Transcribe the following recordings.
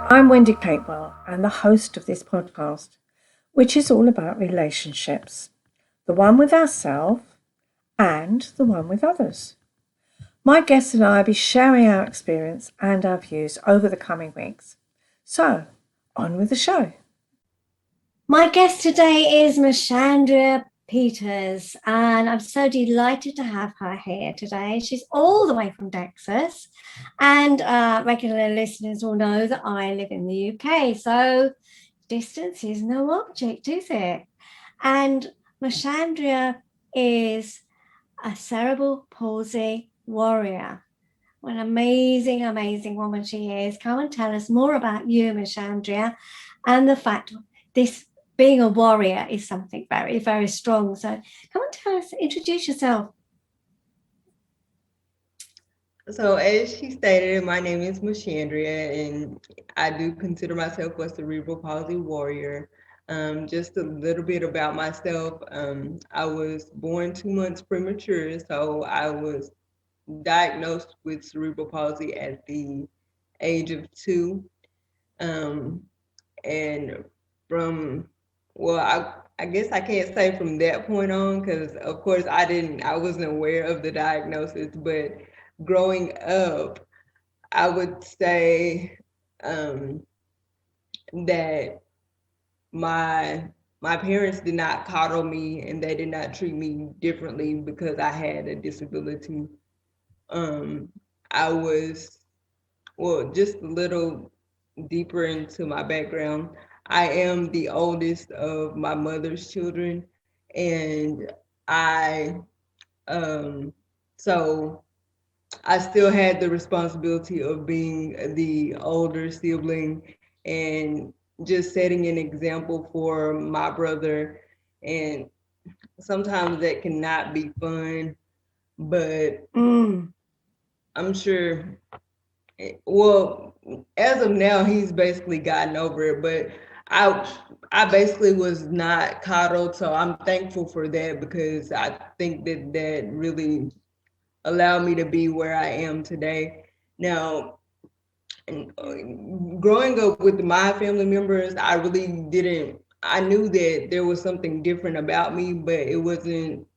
I'm Wendy Capewell and the host of this podcast, which is all about relationships, the one with ourselves and the one with others. My guest and I will be sharing our experience and our views over the coming weeks. So, on with the show. My guest today is Machandria Peters, and I'm so delighted to have her here today. She's all the way from Texas, and regular listeners will know that I live in the UK, so distance is no object, is it? And Machandria is a cerebral palsy warrior. What an amazing, amazing woman she is. Come and tell us more about you, Machandria, and the fact this being a warrior is something very, very strong. So come and tell us, introduce yourself. So as she stated, my name is Machindria, and I do consider myself a cerebral palsy warrior. Just a little bit about myself. I was born 2 months premature, so I was diagnosed with cerebral palsy at the age of 2. Um, and from, well, I guess I can't say from that point on, because of course I wasn't aware of the diagnosis, but growing up, I would say um, that my my parents did not coddle me, and they did not treat me differently because I had a disability. Um, I was, well, just a little deeper into my background. I am the oldest of my mother's children, and I um, so I still had the responsibility of being the older sibling and just setting an example for my brother. And sometimes that cannot be fun, but I'm sure, well, as of now, he's basically gotten over it, but I I basically was not coddled, so I'm thankful for that because I think that that really allowed me to be where I am today. Now, and growing up with my family members, I really didn't. I knew that there was something different about me, but it wasn't.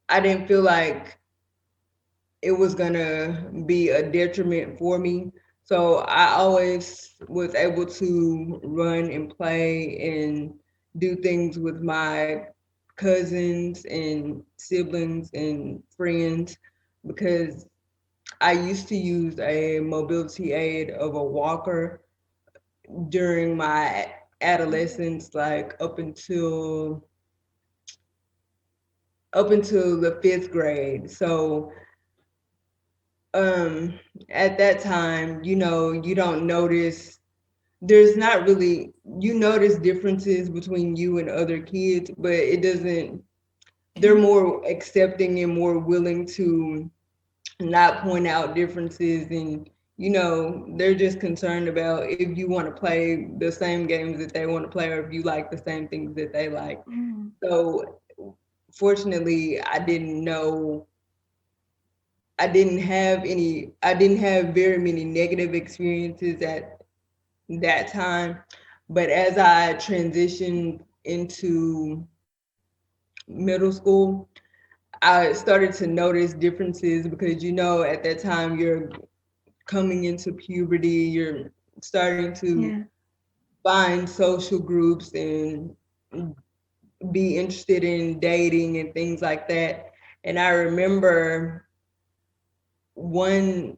I didn't feel like it was gonna be a detriment for me. So I always was able to run and play and do things with my cousins and siblings and friends because I used to use a mobility aid of a walker during my adolescence, like up until the 5th grade. So um at that time, you don't notice, there's not really, you notice differences between you and other kids, but it doesn't, they're more accepting and more willing to not point out differences, and they're just concerned about if you want to play the same games that they want to play or if you like the same things that they like. So fortunately, I didn't have very many negative experiences at that time. But as I transitioned into middle school, I started to notice differences because at that time you're coming into puberty, you're starting to find social groups and be interested in dating and things like that. And I remember one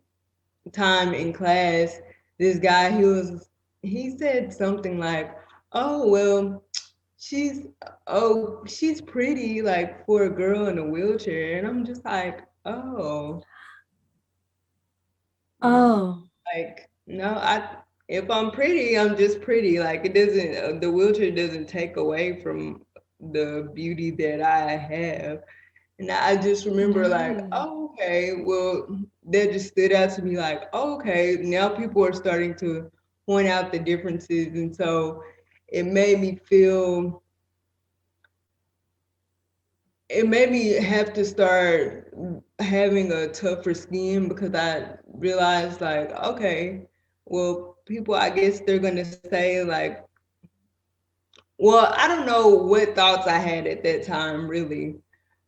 time in class, this guy, he said something like, "Oh, well, she's she's pretty like for a girl in a wheelchair." And I'm just like, "Oh, Oh, like, no, if I'm pretty, I'm just pretty. Like, it doesn't, the wheelchair doesn't take away from the beauty that I have." And I just remember like, no. oh, okay, well, that just stood out to me like, oh, okay, now people are starting to point out the differences. And so it made me feel, it made me have to start having a tougher skin because I realized like, okay, well, people, I guess they're gonna say like, well, I don't know what thoughts I had at that time, really,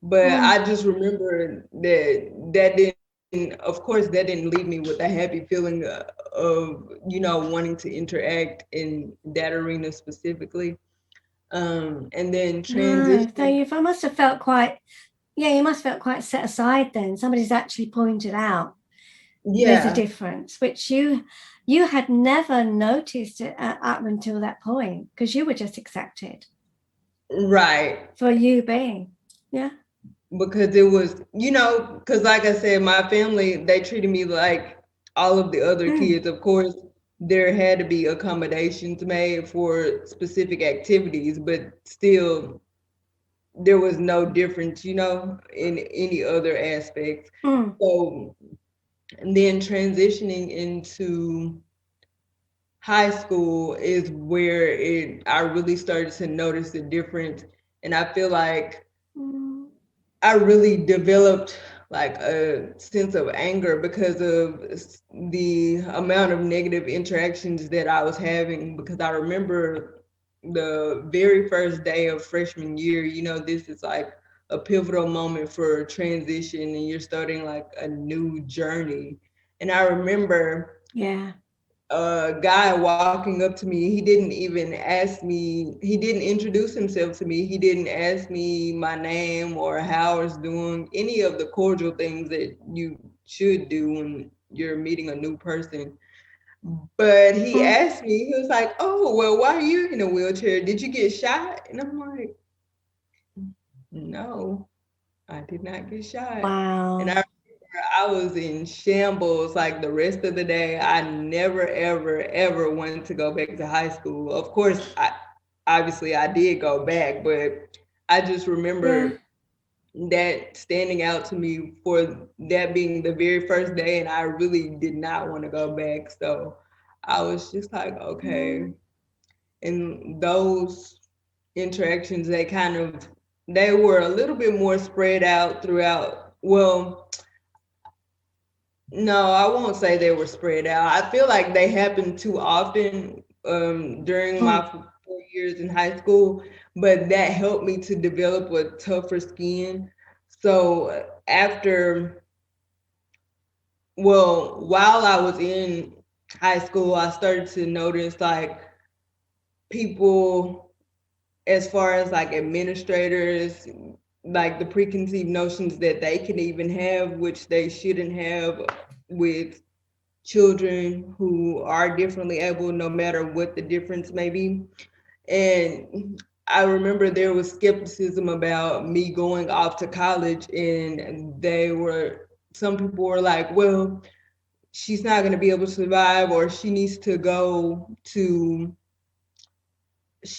but Mm. I just remember that didn't, of course, that didn't leave me with a happy feeling of, wanting to interact in that arena specifically. And then No, so transition, must have felt quite, yeah, you must have felt quite set aside then. Somebody's actually pointed out there's a yeah, difference, which you had never noticed it up until that point because you were just accepted right. for you being. Yeah. Because it was, because like I said, my family, they treated me like all of the other Mm. kids. Of course, there had to be accommodations made for specific activities, but still, there was no difference, in any other aspects. Mm. So, and then transitioning into high school is where I really started to notice the difference. And I feel like Mm. I really developed like a sense of anger because of the amount of negative interactions that I was having. Because I remember the very first day of freshman year, this is like a pivotal moment for transition and you're starting like a new journey. And I remember Yeah. a guy walking up to me. He didn't even ask me, he didn't introduce himself to me. He didn't ask me my name or how I was doing, any of the cordial things that you should do when you're meeting a new person. But he Mm. asked me, he was like, "Oh, well, why are you in a wheelchair? Did you get shot?" And I'm like, "No, I did not get shot." And Wow. I was in shambles like the rest of the day. I never, ever, ever wanted to go back to high school. Of course, obviously I did go back, but I just Yeah. remember that standing out to me for that being the very first day, and I really did not want to go back. So I was just like, okay. Mm. And those interactions, they were a little bit more spread out throughout. Well, no, I won't say they were spread out. I feel like they happened too often during my Mm. 4 years in high school, but that helped me to develop a tougher skin. So after, well, while I was in high school, I started to notice like people, as far as like administrators, like the preconceived notions that they can even have, which they shouldn't have, with children who are differently able, no matter what the difference may be. And I remember there was skepticism about me going off to college, and some people were like, well, she's not going to be able to survive, or she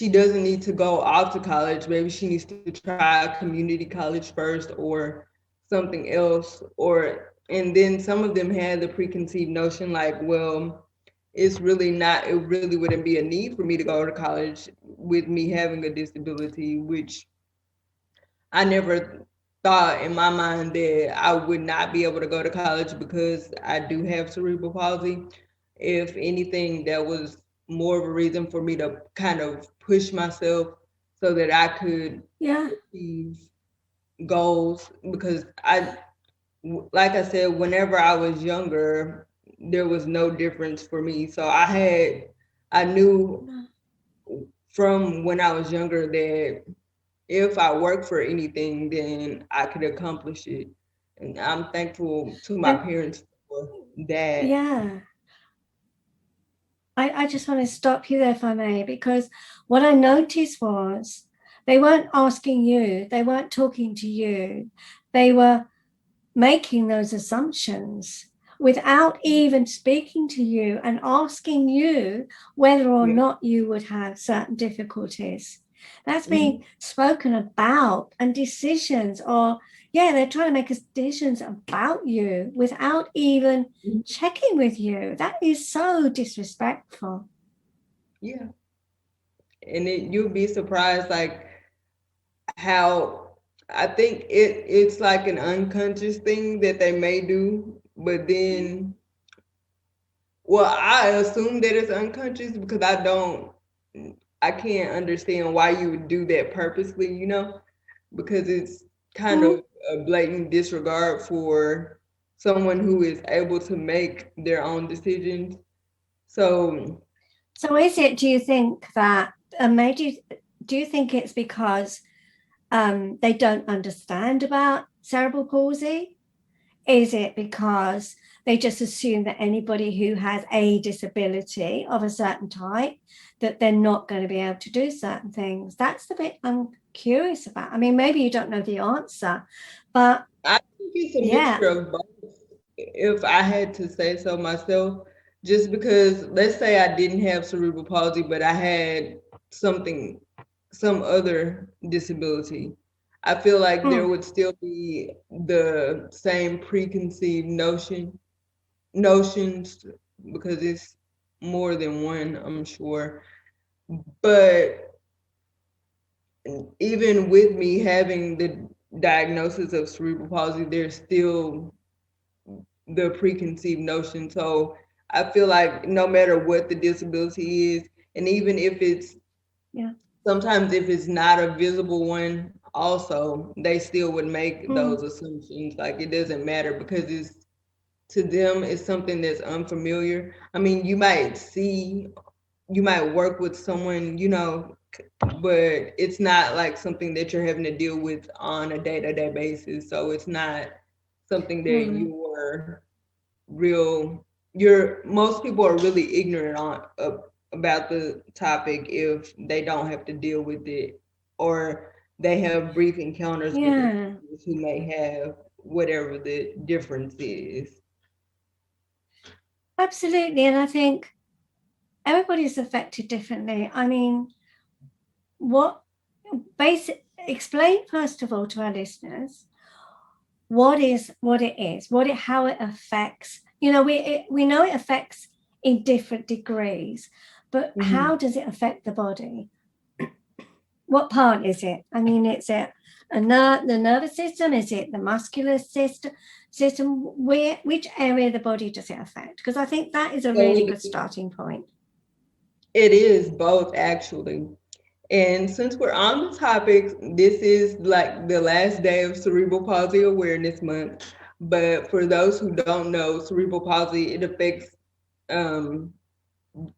doesn't need to go off to college. Maybe she needs to try community college first or something else. And then some of them had the preconceived notion like, well, it really wouldn't be a need for me to go to college with me having a disability, which I never thought in my mind that I would not be able to go to college because I do have cerebral palsy. If anything, that was more of a reason for me to kind of push myself so that I could Yeah. achieve goals. Because like I said, whenever I was younger, there was no difference for me. So I knew from when I was younger that if I work for anything, then I could accomplish it. And I'm thankful to my And parents for that. yeah, I just want to stop you there if I may, because what I noticed was they weren't asking you, they weren't talking to you, they were making those assumptions without even speaking to you and asking you whether or Yeah. not you would have certain difficulties. That's being Mhm. spoken about, and decisions, or yeah, they're trying to make decisions about you without even Mhm. checking with you. That is so disrespectful. Yeah. And you'll be surprised like how I think it's like an unconscious thing that they may do, but then Well, I assume that it's unconscious because I can't understand why you would do that purposely, because it's kind Hmm. of a blatant disregard for someone who is able to make their own decisions. So So is it, do you think that, do you think it's because they don't understand about cerebral palsy? Is it because they just assume that anybody who has a disability of a certain type, that they're not going to be able to do certain things? That's the bit I'm curious about. I mean, maybe you don't know the answer, but I think it's a yeah. mixture of both, if I had to say so myself, just because let's say I didn't have cerebral palsy, but I had something, some other disability. I feel like there Mm, would still be the same preconceived notions because it's more than one, I'm sure. But even with me having the diagnosis of cerebral palsy, there's still the preconceived notion. So I feel like no matter what the disability is, and even if it's yeah. sometimes if it's not a visible one, also they still would make those Mm, assumptions. Like it doesn't matter because it's to them it's something that's unfamiliar. I mean, you might work with someone, but it's not like something that you're having to deal with on a day-to-day basis. So it's not something that mm, you're real you're most people are really ignorant about the topic if they don't have to deal with it, or they have brief encounters with yeah, individuals who may have whatever the difference is. absolutely. And I think everybody's affected differently. I mean, what explain first of all to our listeners what it is, how it affects. We know it affects in different degrees, but Mhm. how does it affect the body? What part is it? I mean, is it the nervous system? Is it the muscular system? Which area of the body does it affect? Because I think that is a So really good starting point. it is both actually. And since we're on the topic, this is like the last day of Cerebral Palsy Awareness Month. But for those who don't know, cerebral palsy, it affects um,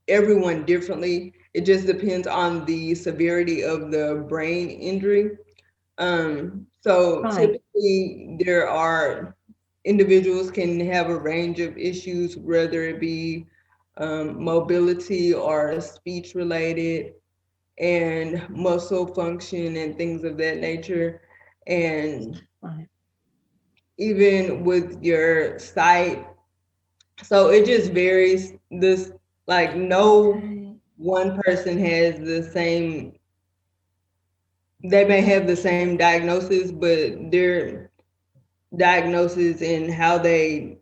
everyone differently. It just depends on the severity of the brain injury. So Right. typically, there are individuals can have a range of issues, whether it be mobility or speech related and muscle function and things of that nature. And Right. even with your sight, so it just varies. This, like, no Okay. one person has the same, they may have the same diagnosis, but their diagnosis and how they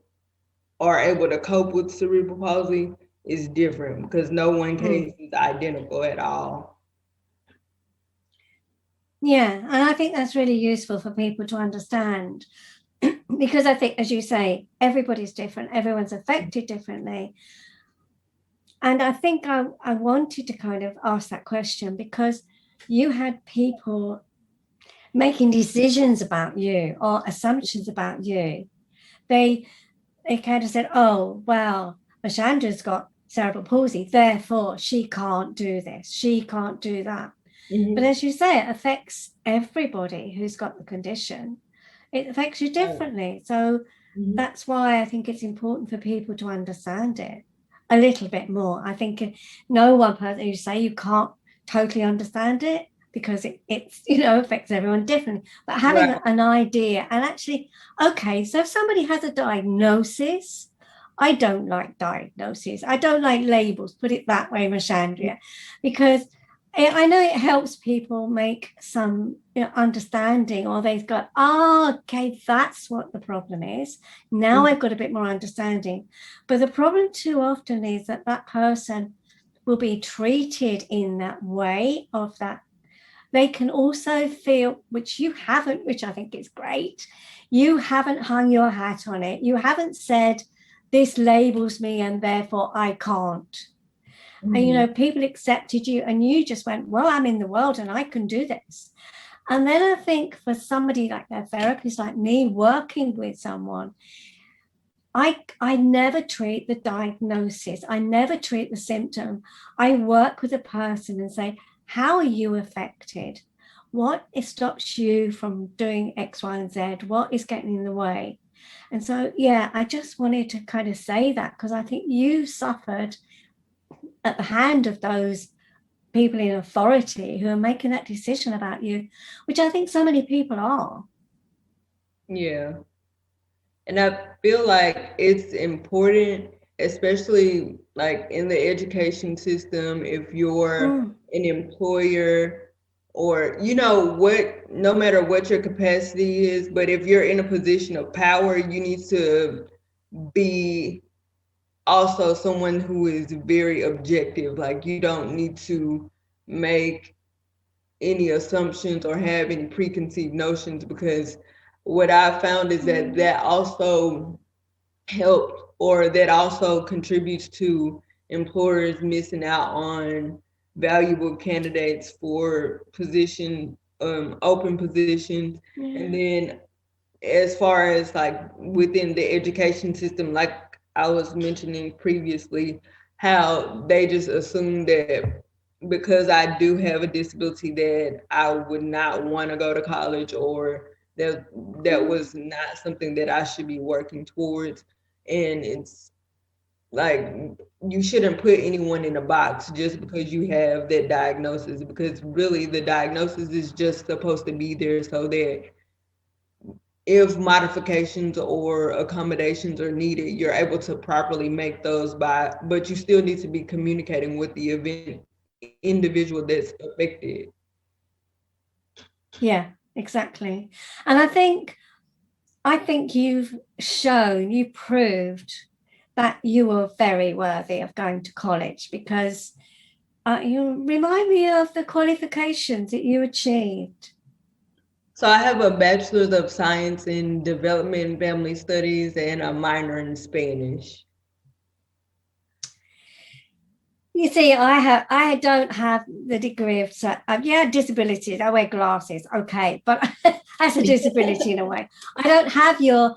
are able to cope with cerebral palsy is different because no one Mm. case is identical at all. Yeah, and I think that's really useful for people to understand because I think, as you say, everybody's different, everyone's affected differently. And I think I wanted to kind of ask that question because you had people making decisions about you or assumptions about you. They they kind of said, oh, well, Machandra's got cerebral palsy, therefore she can't do this, she can't do that. But Mhm. as you say, it affects everybody who's got the condition. It affects you Right. differently. So Mhm. that's why I think it's important for people to understand it a little bit more. I think no one person, you say you can't totally understand it because it's affects everyone differently, but having Right. an idea and actually, okay, so if somebody has a diagnosis, I don't like diagnoses, I don't like labels, put it that way, Machandria, because I know it helps people make some understanding, or they've got, oh, okay, that's what the problem is. Now Mhm. I've got a bit more understanding. But the problem too often is that that person will be treated in that way of that. They can also feel, which you haven't, which I think is great, you haven't hung your hat on it. You haven't said, this labels me and therefore I can't. And, you know, people accepted you and you just went, well, I'm in the world and I can do this. And then I think for somebody like their therapist, like me, working with someone, I never treat the diagnosis. I never treat the symptom. I work with a person and say, how are you affected? What stops you from doing X, Y, and Z? What is getting in the way? And so, yeah, I just wanted to kind of say that because I think you suffered at the hand of those people in authority who are making that decision about you, which I think so many people are. Yeah. And I feel like it's important, especially like in the education system, if you're an employer or, you know, what, no matter what your capacity is, but if you're in a position of power, you need to be also someone who is very objective. Like, you don't need to make any assumptions or have any preconceived notions, because what I found is that that also helped, or that also contributes to employers missing out on valuable candidates for open positions. And then as far as like within the education system, like I was mentioning previously, how they just assume that because I do have a disability that I would not want to go to college, or that was not something that I should be working towards. And it's like, you shouldn't put anyone in a box just because you have that diagnosis, because really the diagnosis is just supposed to be there so that if modifications or accommodations are needed, you're able to properly make those but you still need to be communicating with the individual that's affected. Yeah, exactly. And I think you've shown, you proved that you were very worthy of going to college, because you remind me of the qualifications that you achieved. So I have a bachelor's of science in development and family studies and a minor in Spanish. You see, I don't have the degree of disabilities. I wear glasses, okay, but that's a disability in a way. I don't have your,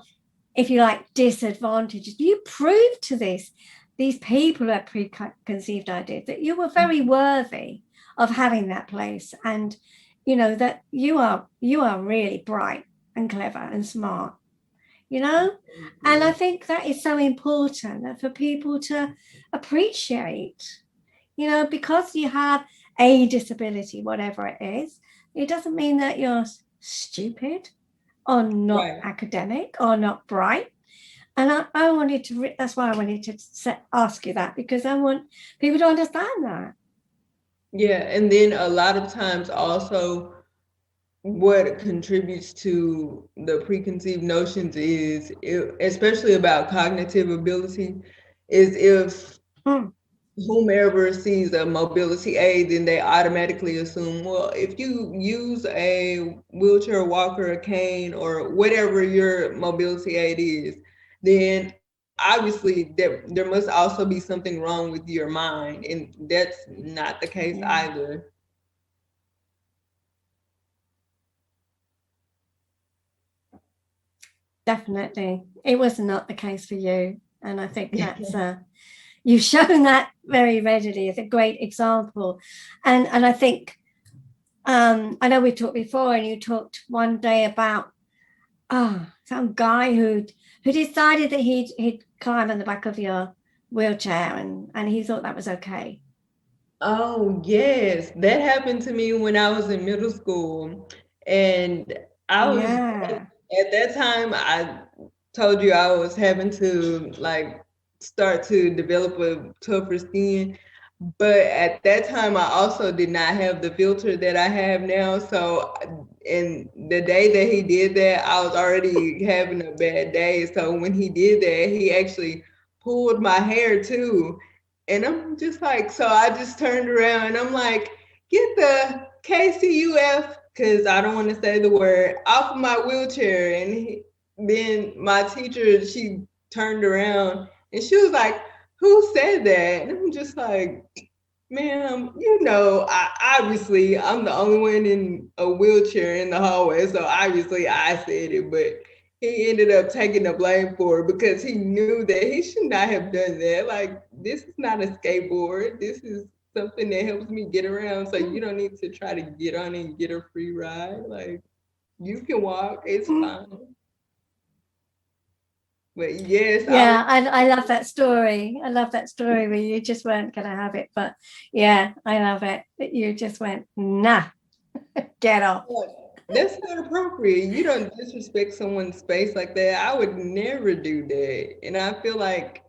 if you like, disadvantages. You proved to these people at preconceived ideas that you were very worthy of having that place, and you know that you are really bright and clever and smart, you know. And I think that is so important for people to appreciate, you know, because you have a disability, whatever it is, it doesn't mean that you're stupid or not Right. academic or not bright. And I wanted to, that's why I wanted to ask you that, because I want people to understand that. Yeah, and then a lot of times also what contributes to the preconceived notions is, especially about cognitive ability, is if whomever sees a mobility aid, then they automatically assume, well, if you use a wheelchair walker, a cane, or whatever your mobility aid is, then obviously there must also be something wrong with your mind. And that's not the case either. Definitely. It was not the case for you. And I think that's you've shown that very readily as a great example. And I think I know we talked before, and you talked one day about some guy who decided that he'd climb on the back of your wheelchair, and he thought that was okay. Oh, yes. That happened to me when I was in middle school. And I was, Yeah. at that time, I told you I was having to like start to develop a tougher skin. But at that time, I also did not have the filter that I have now. So, and the day that he did that, I was already having a bad day. So when he did that, he actually pulled my hair too. And I'm just like, so I just turned around and I'm like, get the KCUF, because I don't want to say the word, off of my wheelchair. And then my teacher, she turned around And she was like, who said that? And I'm just like, ma'am, obviously I'm the only one in a wheelchair in the hallway, so obviously I said it, but he ended up taking the blame for it because he knew that he should not have done that. Like, this is not a skateboard. This is something that helps me get around, so you don't need to try to get on and get a free ride. Like, you can walk, it's fine. But yes, yeah, I love that story. I love that story where you just weren't going to have it. But yeah, I love it that you just went, nah, get off. That's not appropriate. You don't disrespect someone's space like that. I would never do that. And I feel like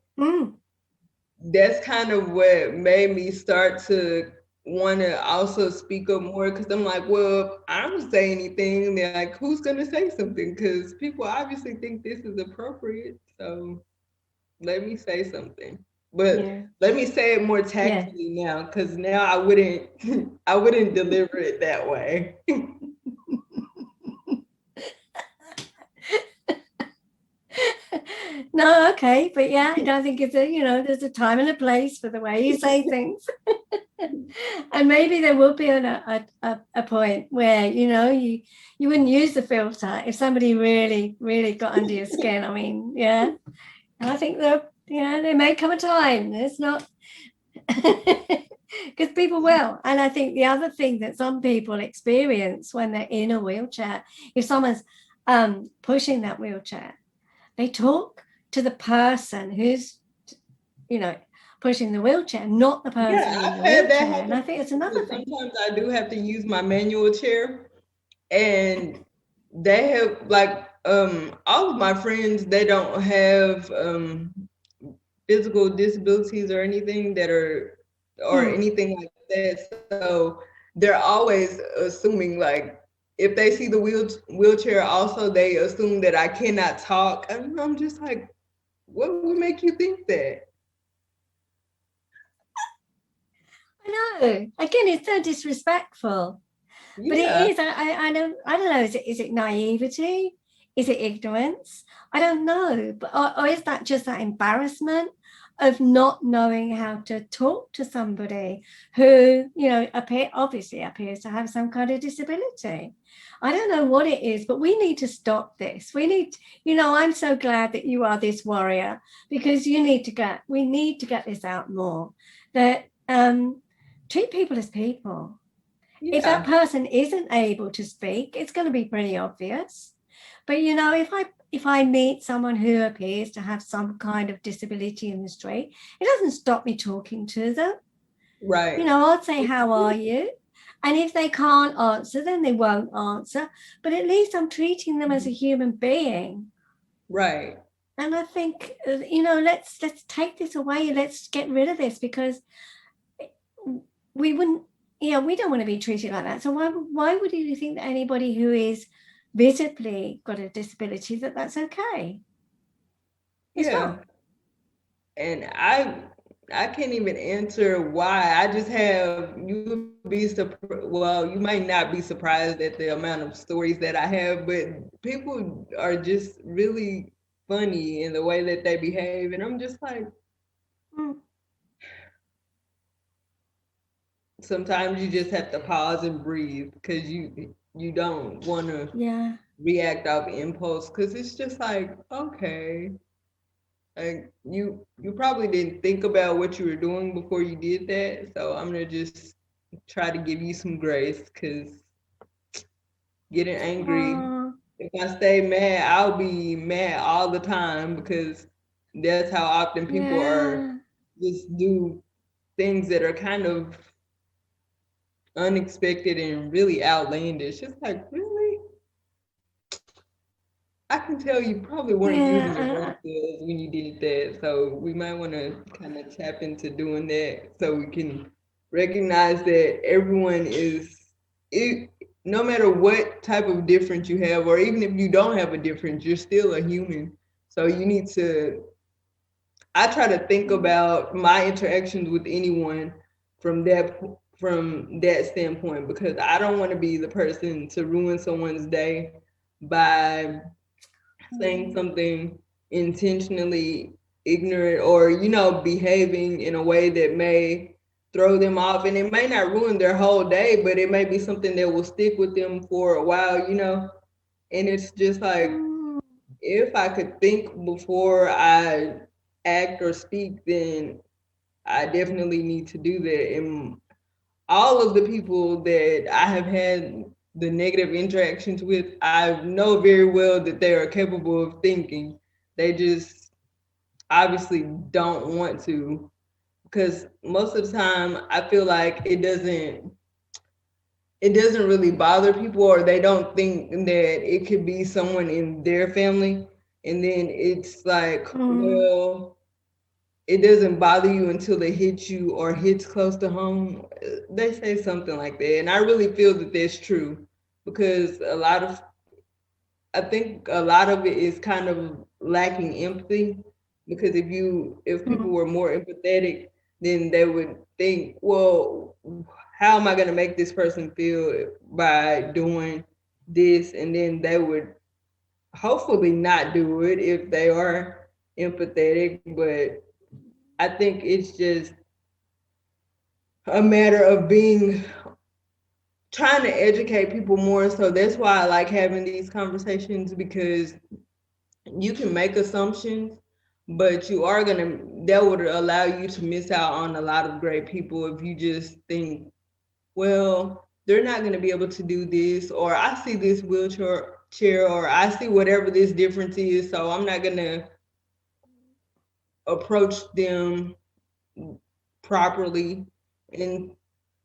that's kind of what made me start to want to also speak up more, because I'm like, well, if I don't say anything, they're like, who's going to say something? Because people obviously think this is appropriate. So let me say something. But let me say it more tactfully now, because now I wouldn't deliver it that way. No, okay, but yeah, I don't think there's a time and a place for the way you say things. And maybe there will be a point where you wouldn't use the filter if somebody really got under your skin. I mean, yeah, and I think there may come a time. It's not because people will. And I think the other thing that some people experience when they're in a wheelchair, if someone's pushing that wheelchair, they talk to the person who's pushing the wheelchair, not the person in the wheelchair. And I think it's another thing. Sometimes I do have to use my manual chair, and they have all of my friends, they don't have physical disabilities or anything anything like that. So they're always assuming, like, if they see the wheelchair also, they assume that I cannot talk. And I'm just like, what would make you think that? I know. Again, it's so disrespectful. Yeah. But it is. I don't know. Is it naivety? Is it ignorance? I don't know. But or is that just that embarrassment of not knowing how to talk to somebody who obviously appears to have some kind of disability? I don't know what it is, but we need to stop this. We need, I'm so glad that you are this warrior, because we need to get this out more, that treat people as people. Yeah. If that person isn't able to speak, it's going to be pretty obvious. But if I meet someone who appears to have some kind of disability in the street, it doesn't stop me talking to them. Right. I'll say, how are you? And if they can't answer, then they won't answer. But at least I'm treating them as a human being. Right. And I think, let's take this away. Let's get rid of this, because we wouldn't, we don't want to be treated like that. So why would you think that anybody who is visibly got a disability, that's okay? It's not. And I can't even answer why. I just have, you might not be surprised at the amount of stories that I have, but people are just really funny in the way that they behave. And I'm just like, sometimes you just have to pause and breathe, because you don't want to react off impulse, because it's just like, okay, like you probably didn't think about what you were doing before you did that, so I'm gonna just try to give you some grace, because getting angry, if I stay mad, I'll be mad all the time, because that's how often people are, just do things that are kind of unexpected and really outlandish. It's like, really? I can tell you probably weren't using your brain skills when you did that. So we might want to kind of tap into doing that, so we can recognize that everyone no matter what type of difference you have, or even if you don't have a difference, you're still a human. So you need to, I try to think about my interactions with anyone from that standpoint, because I don't want to be the person to ruin someone's day by saying something intentionally ignorant or, behaving in a way that may throw them off, and it may not ruin their whole day, but it may be something that will stick with them for a while, and it's just like, if I could think before I act or speak, then I definitely need to do that. And all of the people that I have had the negative interactions with, I know very well that they are capable of thinking. They just obviously don't want to, because most of the time I feel like it doesn't really bother people, or they don't think that it could be someone in their family. And then it's like, well, it doesn't bother you until it hits you or hits close to home. They say something like that. And I really feel that that's true, because I think a lot of it is kind of lacking empathy, because if people were more empathetic, then they would think, well, how am I going to make this person feel by doing this? And then they would hopefully not do it if they are empathetic. But I think it's just a matter of trying to educate people more. So that's why I like having these conversations, because you can make assumptions, but that would allow you to miss out on a lot of great people if you just think, well, they're not going to be able to do this, or I see this wheelchair chair, or I see whatever this difference is, so I'm not going to approach them properly. And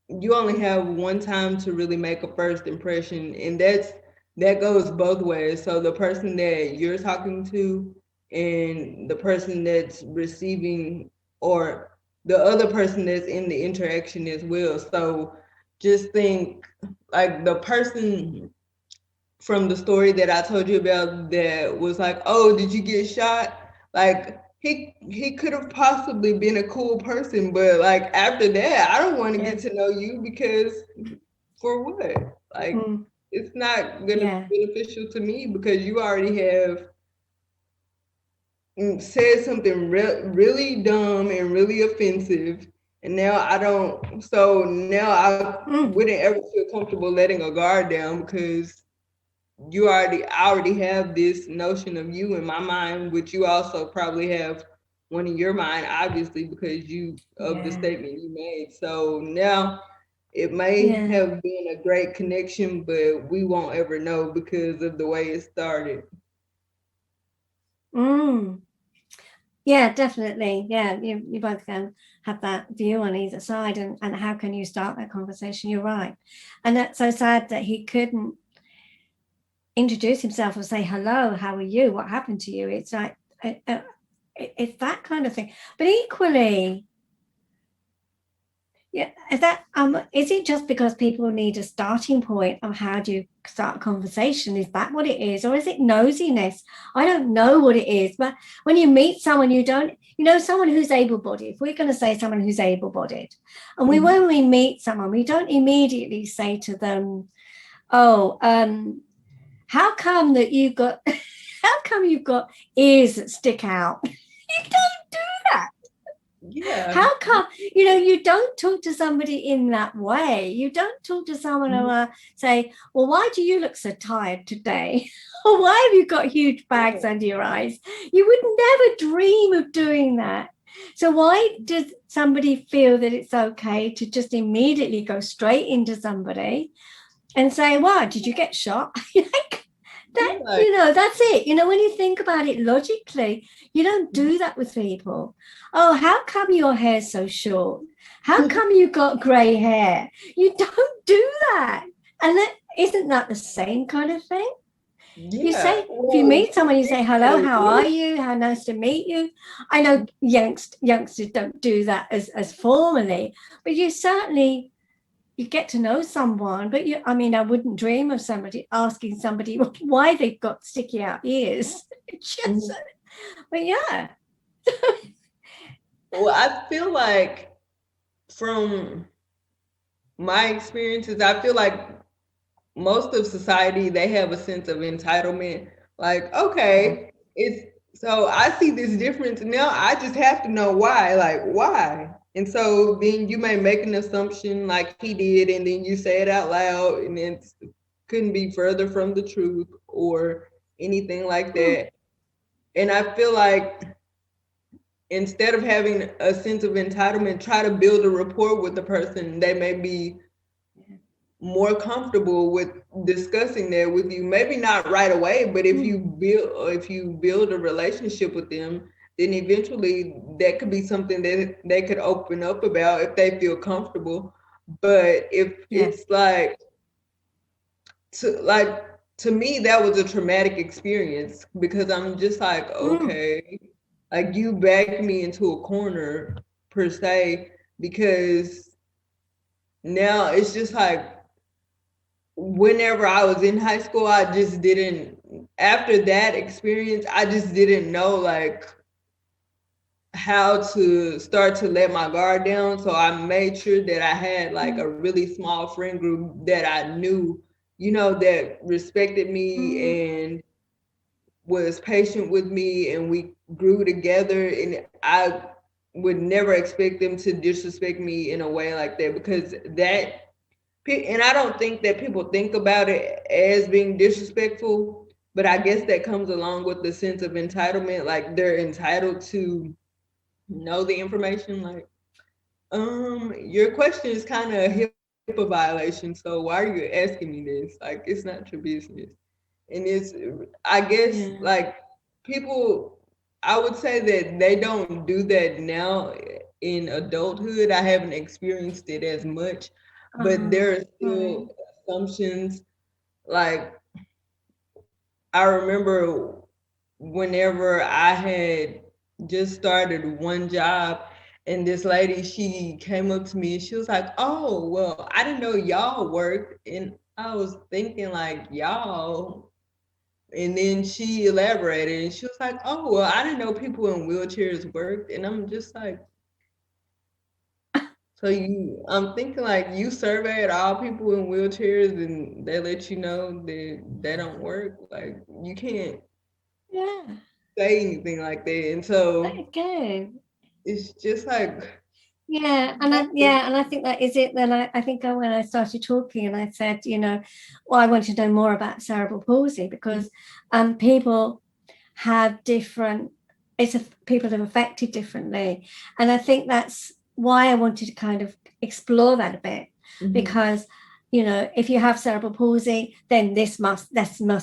you only have one time to really make a first impression, and that goes both ways. So the person that you're talking to and the person that's receiving, or the other person that's in the interaction as well. So just think, like, the person from the story that I told you about that was like, oh, did you get shot? Like, he could have possibly been a cool person, but like after that, I don't want to get to know you, because for what? Like, it's not gonna be beneficial to me, because you already have said something really dumb and really offensive, and now I don't. So now I wouldn't ever feel comfortable letting a guard down, because I already have this notion of you in my mind, which you also probably have one in your mind, obviously, because of the statement you made. So now it may have been a great connection, but we won't ever know because of the way it started. Yeah, definitely. Yeah, you both can have that view on either side, and how can you start that conversation? You're right. And that's so sad that he couldn't introduce himself or say, hello, how are you? What happened to you? It's like, it's that kind of thing. But equally, is it just because people need a starting point of how do you start a conversation? Is that what it is? Or is it nosiness? I don't know what it is. But when you meet someone, someone who's able-bodied, if we're going to say someone who's able-bodied, and when we meet someone, we don't immediately say to them, oh, how come you've got ears that stick out? You don't do that. Yeah. How come, you don't talk to somebody in that way. You don't talk to someone who say, well, why do you look so tired today? Or why have you got huge bags under your eyes? You would never dream of doing that. So why does somebody feel that it's okay to just immediately go straight into somebody and say, wow, did you get shot? That's it. When you think about it logically, you don't do that with people. Oh, how come your hair's so short? How come you got grey hair? You don't do that. And isn't that the same kind of thing? Yeah. You say, if you meet someone, you say, hello, how are you? How nice to meet you. I know youngsters don't do that as formally, but you get to know someone, but I wouldn't dream of asking somebody why they've got sticky out ears. But yeah. Well, I feel like from my experiences, I feel like most of society, they have a sense of entitlement. Like, okay, it's So I see this difference now. I just have to know why, like why. And so then you may make an assumption like he did, and then you say it out loud, and it couldn't be further from the truth or anything like that. And I feel like instead of having a sense of entitlement, try to build a rapport with the person. They may be more comfortable with discussing that with you. Maybe not right away, but if you build a relationship with them, then eventually that could be something that they could open up about if they feel comfortable. But if it's to me that was a traumatic experience, because I'm just like, okay, like you backed me into a corner per se, because now it's just like whenever I was in high school, I just didn't, after that experience, I just didn't know like how to start to let my guard down. So I made sure that I had like a really small friend group that I knew, that respected me and was patient with me, and we grew together. And I would never expect them to disrespect me in a way like that, because and I don't think that people think about it as being disrespectful, but I guess that comes along with the sense of entitlement. Like they're entitled to know the information. Like, your question is kind of a HIPAA violation. So why are you asking me this? Like, it's not your business. And I guess, like people, I would say that they don't do that now in adulthood. I haven't experienced it as much, but there are still assumptions. Like, I remember whenever I had just started one job, and this lady, she came up to me and she was like, "Oh, well, I didn't know y'all worked." And I was thinking like, y'all. And then she elaborated and she was like, "Oh, well, I didn't know people in wheelchairs worked." And I'm just like, so I'm thinking like you surveyed all people in wheelchairs and they let you know that they don't work. Like you can't say anything like that. And so it's just like, and I think that is it. Then I think when I started talking and I said, I want to know more about cerebral palsy, because people have different, people have affected differently. And I think that's why I wanted to kind of explore that a bit, because if you have cerebral palsy, then this must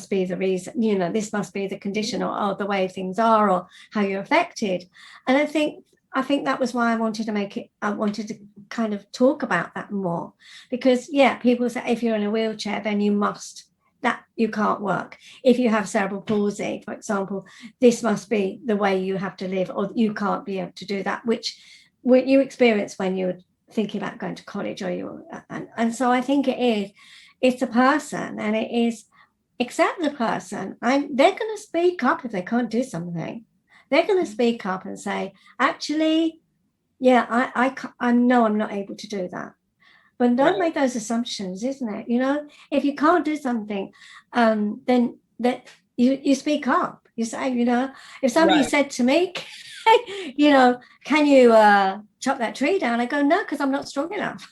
be the reason, this must be the condition, or the way things are, or how you're affected. And I think that was why I wanted to kind of talk about that more, because people say if you're in a wheelchair, then you can't work. If you have cerebral palsy, for example, this must be the way you have to live, or you can't be able to do that, which you experience when you're thinking about going to college, and so I think it's a person, and it is accept the person. They're going to speak up if they can't do something. They're going to speak up and say, actually, I know I'm not able to do that. But don't make those assumptions, isn't it? If you can't do something, then that you speak up. You say, if somebody said to me, can you chop that tree down? I go, no, because I'm not strong enough.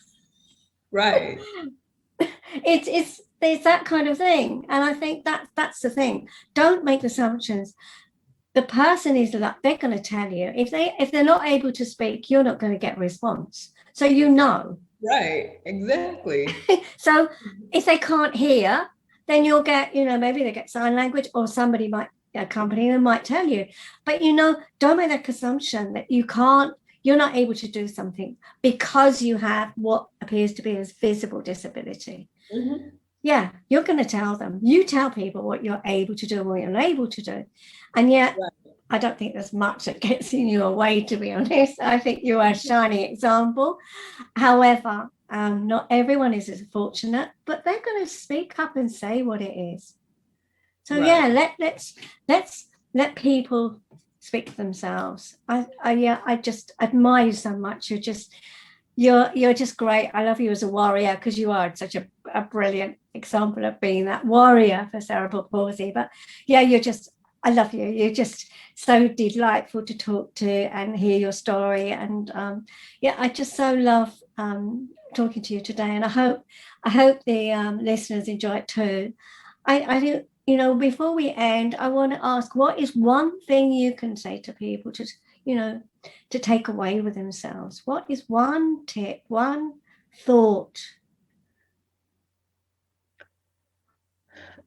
Right. It's that kind of thing. And I think that's the thing. Don't make assumptions. The person is like, they're going to tell you. If they're not able to speak, you're not going to get a response. So Right, exactly. So if they can't hear, then you'll get, maybe they get sign language, or somebody might accompany them, might tell you. But don't make that assumption that you're not able to do something because you have what appears to be a visible disability. Yeah, you're going to tell them. You tell people what you're able to do and what you're unable to do. And yet, I don't think there's much that gets in your way, to be honest. I think you are a shining example. However, not everyone is as fortunate, but they're going to speak up and say what it is. So let's let people speak for themselves. I just admire you so much. You're just great. I love you as a warrior, because you are such a brilliant example of being that warrior for cerebral palsy. But I love you. You're just so delightful to talk to and hear your story. And yeah, I just so love talking to you today. And I hope the listeners enjoy it too. I do, you know, before we end, I want to ask, what is one thing you can say to people to, you know, to take away with themselves? What is one tip, one thought?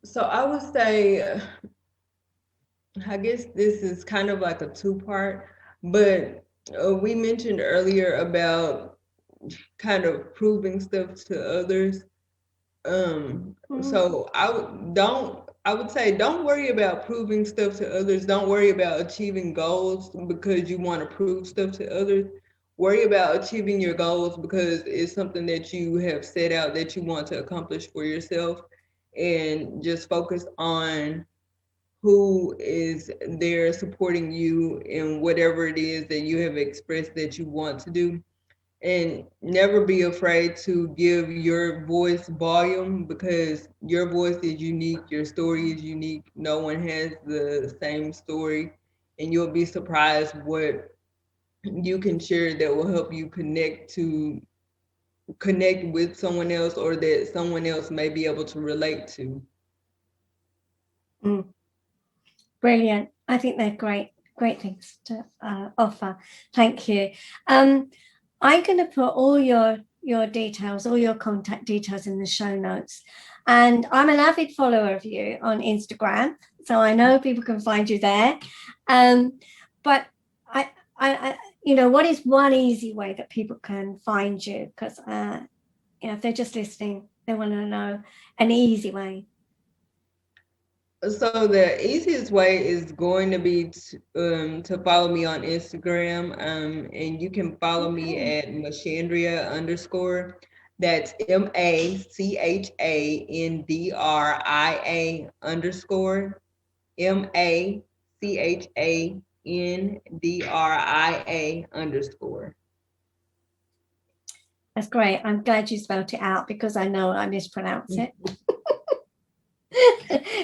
So I would say, I guess this is kind of like a two-part, but we mentioned earlier about kind of proving stuff to others. So I would say don't worry about proving stuff to others. Don't worry about achieving goals because you want to prove stuff to others. Worry about achieving your goals because it's something that you have set out that you want to accomplish for yourself, and just focus on who is there supporting you in whatever it is that you have expressed that you want to do. And never be afraid to give your voice volume because your voice is unique, your story is unique. No one has the same story, and you'll be surprised what you can share that will help you connect with someone else, or that someone else may be able to relate to. Brilliant. I think they're great things to offer. Thank you. I'm going to put all your details, all your contact details in the show notes. And I'm an avid follower of you on Instagram, so I know people can find you there. But I you know, what is one easy way that people can find you? Because you know, if they're just listening, they want to know an easy way. So the easiest way is going to be to follow me on Instagram, and you can follow me at Machandria_. That's Machandria_. Machandria_. That's great. I'm glad you spelled it out because I know I mispronounce it.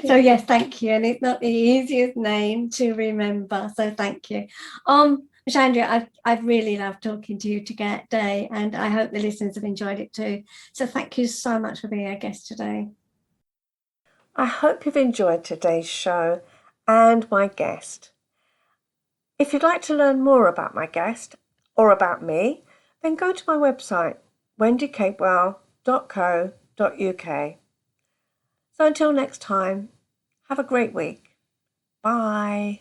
So yes, thank you. And it's not the easiest name to remember, so thank you. Machandria, I've really loved talking to you today, and I hope the listeners have enjoyed it too. So thank you so much for being our guest today. I hope you've enjoyed today's show and my guest. If you'd like to learn more about my guest or about me, then go to my website, wendycapewell.co.uk. So until next time, have a great week. Bye.